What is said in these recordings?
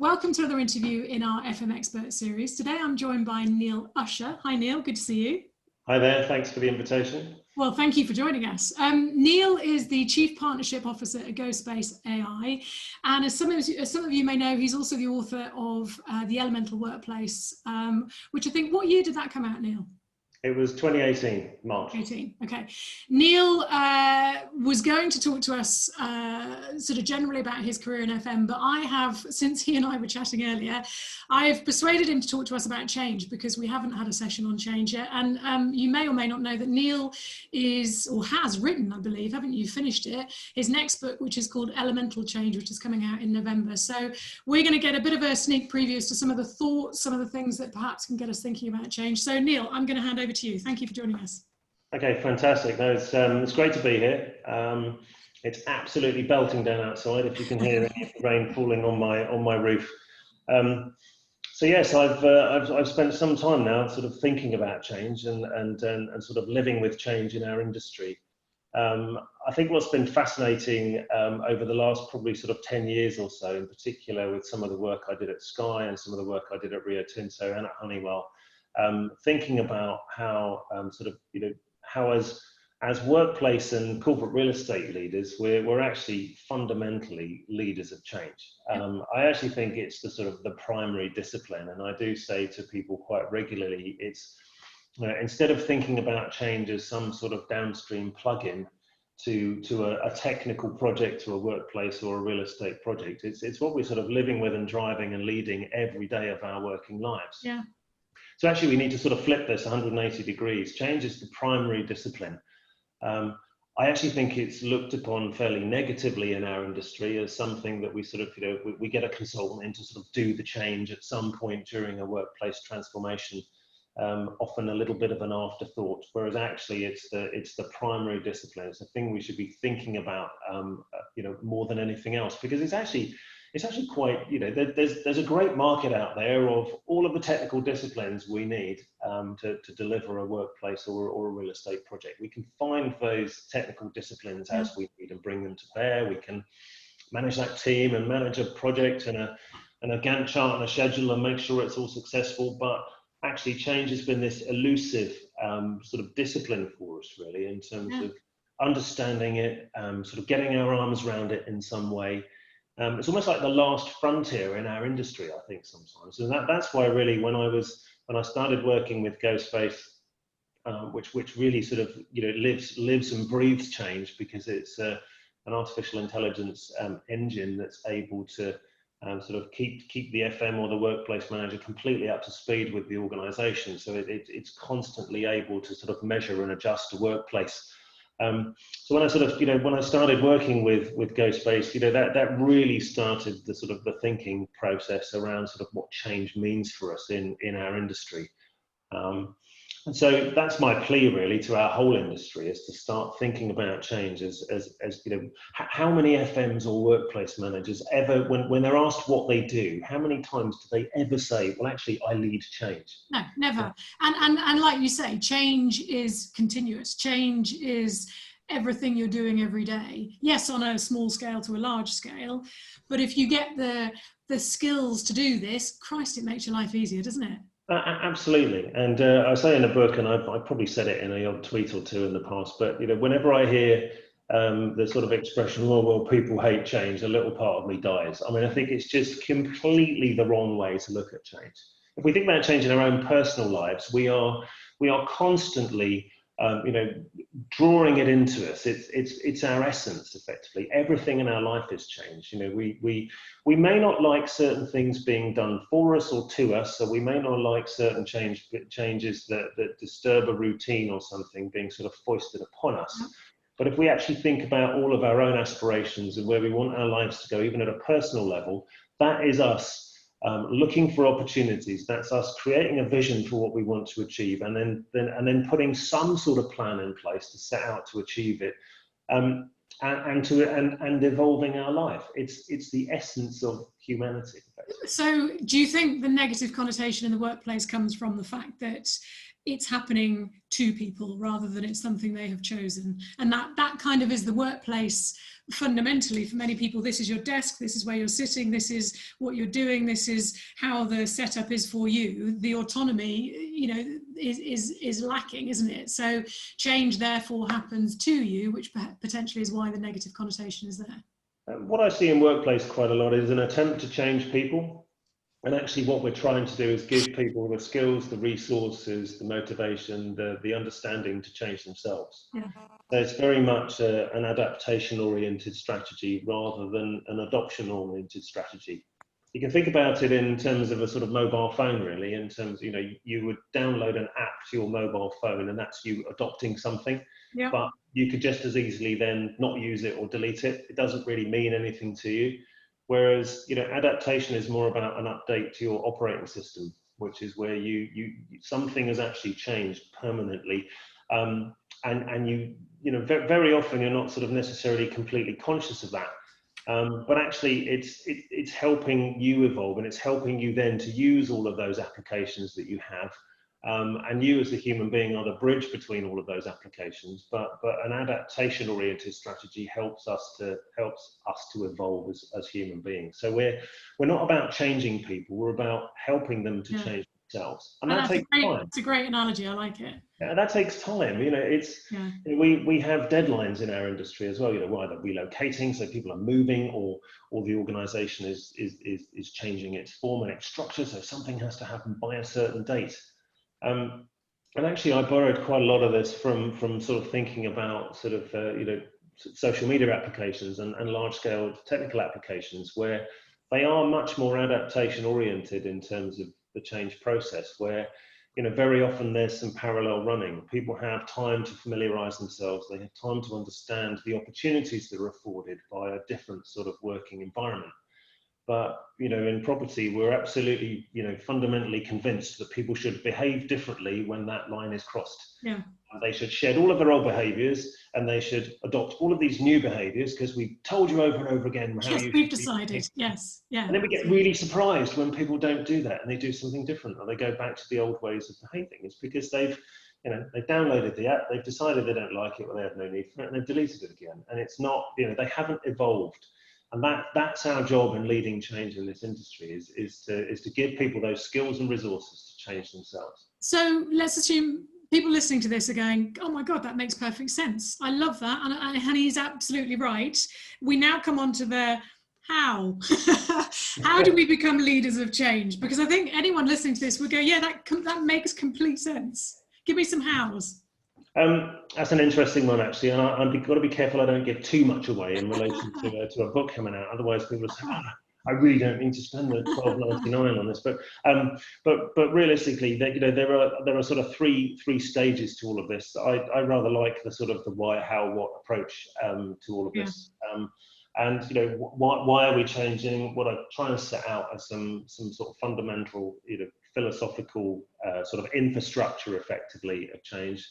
Welcome to another interview in our FM Expert series. Today I'm joined by Neil Usher. Hi Neil, good to see you. Hi there, thanks for the invitation. Well, thank you for joining us. Neil is the Chief Partnership Officer at GoSpace AI. And as some of you may know, he's also the author of The Elemental Workplace, which I think, what year did that come out, Neil? It was 2018, March. 18, okay. Neil was going to talk to us sort of generally about his career in FM, but I have, since he and I were chatting earlier, I've persuaded him to talk to us about change because we haven't had a session on change yet. And you may or may not know that Neil is, or has written, I believe, haven't you finished it, his next book, which is called Elemental Change, which is coming out in November. So we're going to get a bit of a sneak preview as to some of the thoughts, some of the things that perhaps can get us thinking about change. So Neil, I'm going to hand over to you. Thank you for joining us. Okay, fantastic. No, it's great to be here. It's absolutely belting down outside. If you can hear any of the rain falling on my roof. So yes, I've spent some time now sort of thinking about change and sort of living with change in our industry. I think what's been fascinating over the last probably sort of 10 years or so, in particular with some of the work I did at Sky and some of the work I did at Rio Tinto and at Honeywell. Thinking about how how as workplace and corporate real estate leaders, we're actually fundamentally leaders of change. I actually think it's the sort of the primary discipline, and I do say to people quite regularly, it's instead of thinking about change as some sort of downstream plug-in to a technical project, to a workplace or a real estate project, it's what we're sort of living with and driving and leading every day of our working lives. Yeah. So actually we need to sort of flip this 180 degrees. Change is the primary discipline. I actually think it's looked upon fairly negatively in our industry as something that we sort of, we get a consultant in to sort of do the change at some point during a workplace transformation, often a little bit of an afterthought, whereas actually it's the primary discipline. It's the thing we should be thinking about, more than anything else, because it's actually quite, there's a great market out there of all of the technical disciplines we need to deliver a workplace or a real estate project. We can find those technical disciplines as we need and bring them to bear. We can manage that team and manage a project and a Gantt chart and a schedule and make sure it's all successful. But actually change has been this elusive sort of discipline for us, really, in terms of understanding it, sort of getting our arms around it in some way. It's almost like the last frontier in our industry, I think, sometimes. And that's why really when I started working with GoSpace, which really sort of lives and breathes change, because it's an artificial intelligence engine that's able to sort of keep the FM or the workplace manager completely up to speed with the organization. So it's constantly able to sort of measure and adjust a workplace. So when I sort of, when I started working with GoSpace, that really started the sort of the thinking process around sort of what change means for us in our industry. And so that's my plea really to our whole industry, is to start thinking about change as how many FMs or workplace managers ever, when they're asked what they do, how many times do they ever say, well, actually, I lead change? No, never. And like you say, change is continuous. Change is everything you're doing every day. Yes, on a small scale to a large scale, but if you get the skills to do this, Christ, it makes your life easier, doesn't it? Absolutely. And I say in the book, and I've probably said it in a odd tweet or two in the past, but whenever I hear the sort of expression, oh, well, people hate change, a little part of me dies. I mean, I think it's just completely the wrong way to look at change. If we think about change in our own personal lives, we are constantly drawing it into us. It's our essence, effectively. Everything in our life is change. We may not like certain things being done for us or to us, so we may not like certain changes that disturb a routine or something being sort of foisted upon us. But if we actually think about all of our own aspirations and where we want our lives to go, even at a personal level, that is us looking for opportunities. That's us creating a vision for what we want to achieve, and then putting some sort of plan in place to set out to achieve it, and evolving our life. It's the essence of humanity, effectively. So do you think the negative connotation in the workplace comes from the fact that it's happening to people rather than it's something they have chosen, and that kind of is the workplace fundamentally for many people? This is your desk, this is where you're sitting, this is what you're doing, this is how the setup is for you. The autonomy, you know, is lacking, isn't it? So change therefore happens to you, which potentially is why the negative connotation is there. What I see in workplace quite a lot is an attempt to change people. And actually what we're trying to do is give people the skills, the resources, the motivation, the understanding to change themselves. Yeah. So it's very much an adaptation-oriented strategy rather than an adoption-oriented strategy. You can think about it in terms of a sort of mobile phone, really, in terms, you know, you would download an app to your mobile phone and that's you adopting something. Yeah. But you could just as easily then not use it or delete it. It doesn't really mean anything to you. Whereas, you know, adaptation is more about an update to your operating system, which is where something has actually changed permanently, and you know, very often you're not sort of necessarily completely conscious of that, but actually it's helping you evolve, and it's helping you then to use all of those applications that you have. And you as a human being are the bridge between all of those applications, but an adaptation oriented strategy helps us to evolve as human beings. So we're not about changing people, we're about helping them to change themselves, and that takes time. It's a great analogy, I like it. Yeah, that takes time. You know, we have deadlines in our industry as well. You know, we're either relocating, so people are moving, or the organisation is changing its form and its structure, so something has to happen by a certain date. And actually, I borrowed quite a lot of this from sort of thinking about sort of you know, social media applications and large-scale technical applications, where they are much more adaptation-oriented in terms of the change process. Where, you know, very often there's some parallel running. People have time to familiarise themselves. They have time to understand the opportunities that are afforded by a different sort of working environment. But, you know, in property, we're absolutely, you know, fundamentally convinced that people should behave differently when that line is crossed. Yeah. They should shed all of their old behaviours and they should adopt all of these new behaviours because we've told you over and over again how you we've decided. Yes. Yeah. And then we get really surprised when people don't do that and they do something different, or they go back to the old ways of behaving. It's because they've downloaded the app, they've decided they don't like it, or they have no need for it, and they've deleted it again. And it's not, you know, they haven't evolved. And that's our job in leading change in this industry, is to give people those skills and resources to change themselves. So let's assume people listening to this are going, oh my God, that makes perfect sense. I love that. And he's absolutely right. We now come on to the how. How do we become leaders of change? Because I think anyone listening to this would go, yeah, that makes complete sense. Give me some hows. That's an interesting one, actually, and I've got to be careful I don't give too much away in relation to a book coming out. Otherwise, people will say, I really don't need to spend the $12.99 on this. But realistically, you know, there are sort of three stages to all of this. I rather like the sort of the why, how, what approach to all of this. And, you know, why are we changing? What I'm trying to set out as some sort of fundamental, you know, philosophical sort of infrastructure, effectively, of change.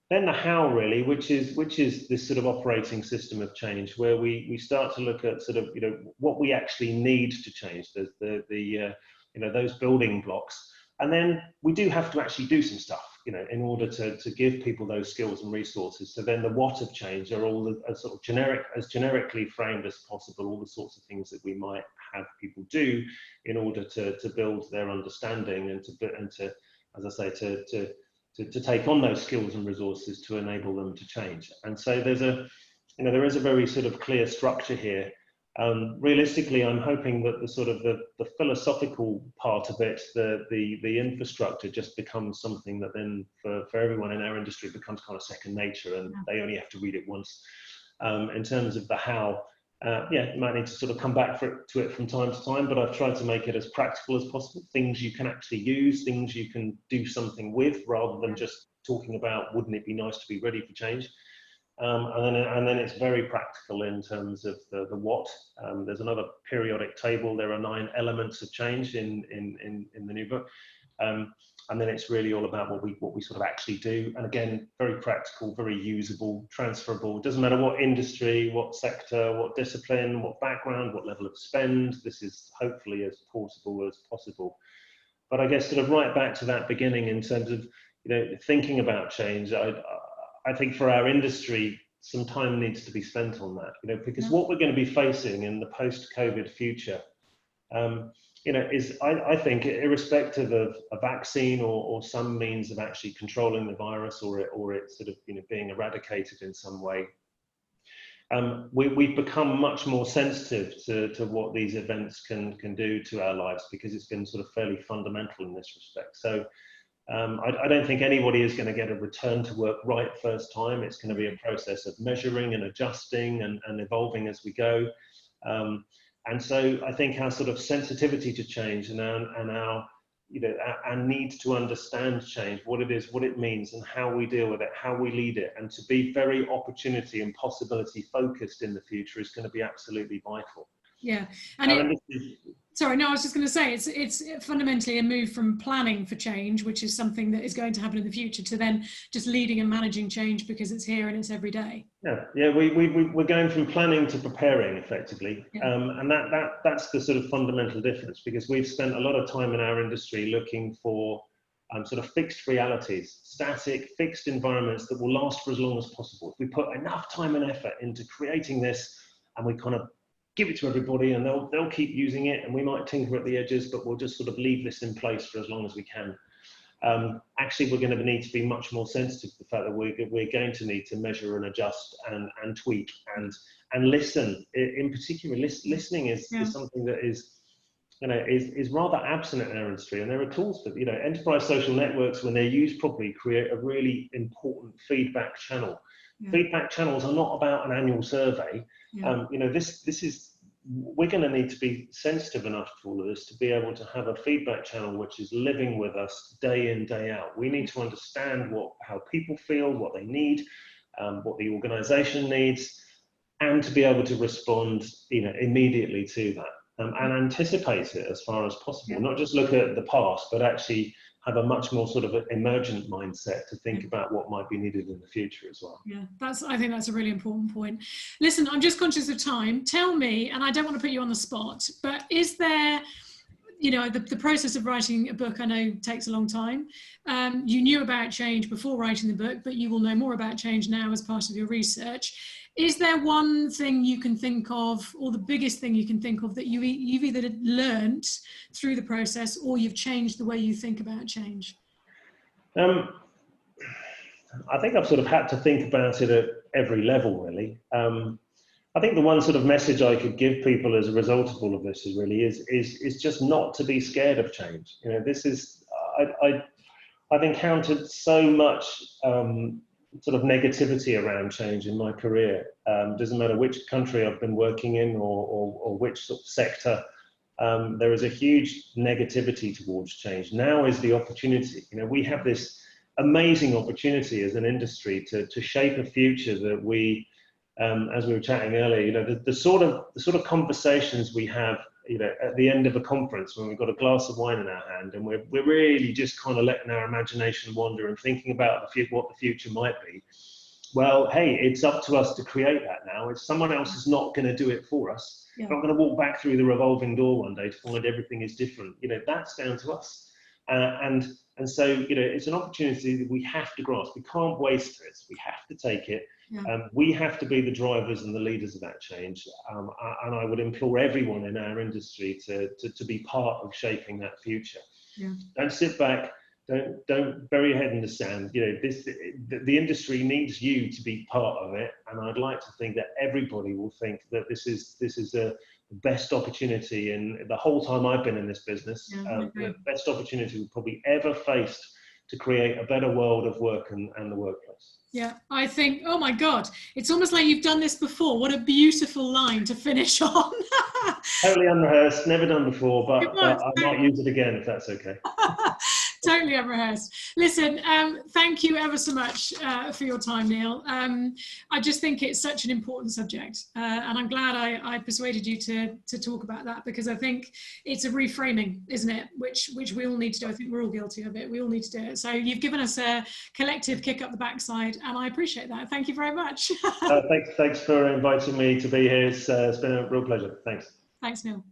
Then the how, really, which is this sort of operating system of change, where we start to look at sort of, you know, what we actually need to change, the you know, those building blocks. And then we do have to actually do some stuff, you know, in order to give people those skills and resources. So then the what of change are all the sort of generically framed as possible, all the sorts of things that we might have people do in order to build their understanding and to, as I say, to take on those skills and resources to enable them to change. And so there is a very sort of clear structure here. Realistically, I'm hoping that the sort of the philosophical part of it, the infrastructure, just becomes something that then for everyone in our industry becomes kind of second nature, and they only have to read it once. In terms of the how, you might need to sort of come back to it from time to time, but I've tried to make it as practical as possible. Things you can actually use, things you can do something with, rather than just talking about, wouldn't it be nice to be ready for change? And then it's very practical in terms of the what. There's another periodic table. There are 9 elements of change in the new book. And then it's really all about what we sort of actually do. And again, very practical, very usable, transferable. It doesn't matter what industry, what sector, what discipline, what background, what level of spend. This is hopefully as portable as possible. But I guess sort of right back to that beginning in terms of, thinking about change, I think for our industry, some time needs to be spent on that, because what we're going to be facing in the post-COVID future, is I think irrespective of a vaccine or some means of actually controlling the virus or it sort of being eradicated in some way, we've become much more sensitive to what these events can do to our lives, because it's been sort of fairly fundamental in this respect. So I don't think anybody is going to get a return to work right first time. It's going to be a process of measuring and adjusting and evolving as we go. And so I think our sort of sensitivity to change and our need to understand change, what it is, what it means, and how we deal with it, how we lead it, and to be very opportunity and possibility focused in the future is going to be absolutely vital. Yeah, and sorry, no, I was just going to say it's fundamentally a move from planning for change, which is something that is going to happen in the future, to then just leading and managing change because it's here and it's every day. Yeah, we're going from planning to preparing effectively, and that's the sort of fundamental difference, because we've spent a lot of time in our industry looking for sort of fixed realities, static, fixed environments that will last for as long as possible. If we put enough time and effort into creating this, and we kind of give it to everybody and they'll keep using it, and we might tinker at the edges, but we'll just sort of leave this in place for as long as we can. Actually, we're going to need to be much more sensitive to the fact that we're going to need to measure and adjust and tweak and listen. In particular, listening is something that is rather absent in our industry, and there are tools for enterprise social networks, when they're used properly, create a really important feedback channel. Feedback channels are not about an annual survey. We're going to need to be sensitive enough to all of this to be able to have a feedback channel which is living with us day in, day out. We need to understand how people feel, what they need, what the organization needs, and to be able to respond immediately to that, and anticipate it as far as possible. Not just look at the past, but actually have a much more sort of emergent mindset to think about what might be needed in the future as well. Yeah, I think that's a really important point. Listen, I'm just conscious of time. Tell me, and I don't want to put you on the spot, but is there, the process of writing a book, I know takes a long time. You knew about change before writing the book, but you will know more about change now as part of your research. Is there one thing you can think of, or the biggest thing you can think of, that you've either learned through the process or you've changed the way you think about change? I think I've sort of had to think about it at every level, really. I think the one sort of message I could give people as a result of all of this is just not to be scared of change. I've encountered so much sort of negativity around change in my career. Doesn't matter which country I've been working in or which sort of sector, there is a huge negativity towards change. Now is the opportunity. We have this amazing opportunity as an industry to shape a future that we, as we were chatting earlier, the sort of conversations we have, at the end of a conference when we've got a glass of wine in our hand and we're really just kind of letting our imagination wander and thinking about what the future might be. Well, hey, it's up to us to create that now. If someone else is not going to do it for us, we're not going to walk back through the revolving door one day to find everything is different. That's down to us. And so, it's an opportunity that we have to grasp. We can't waste it. We have to take it. We have to be the drivers and the leaders of that change. And I would implore everyone in our industry to be part of shaping that future. Don't sit back. Don't bury your head in the sand. The industry needs you to be part of it. And I'd like to think that everybody will think that this is the best opportunity in the whole time I've been in this business, the best opportunity we've probably ever faced to create a better world of work and the workplace. Yeah, I think, oh my God, it's almost like you've done this before. What a beautiful line to finish on. Totally unrehearsed, never done before, but I might use it again if that's okay. Totally unrehearsed. Listen, thank you ever so much for your time, Neil. I just think it's such an important subject, and I'm glad I persuaded you to talk about that, because I think it's a reframing, isn't it? Which we all need to do. I think we're all guilty of it. We all need to do it. So you've given us a collective kick up the backside, and I appreciate that. Thank you very much. Thanks for inviting me to be here. It's been a real pleasure. Thanks. Thanks, Neil.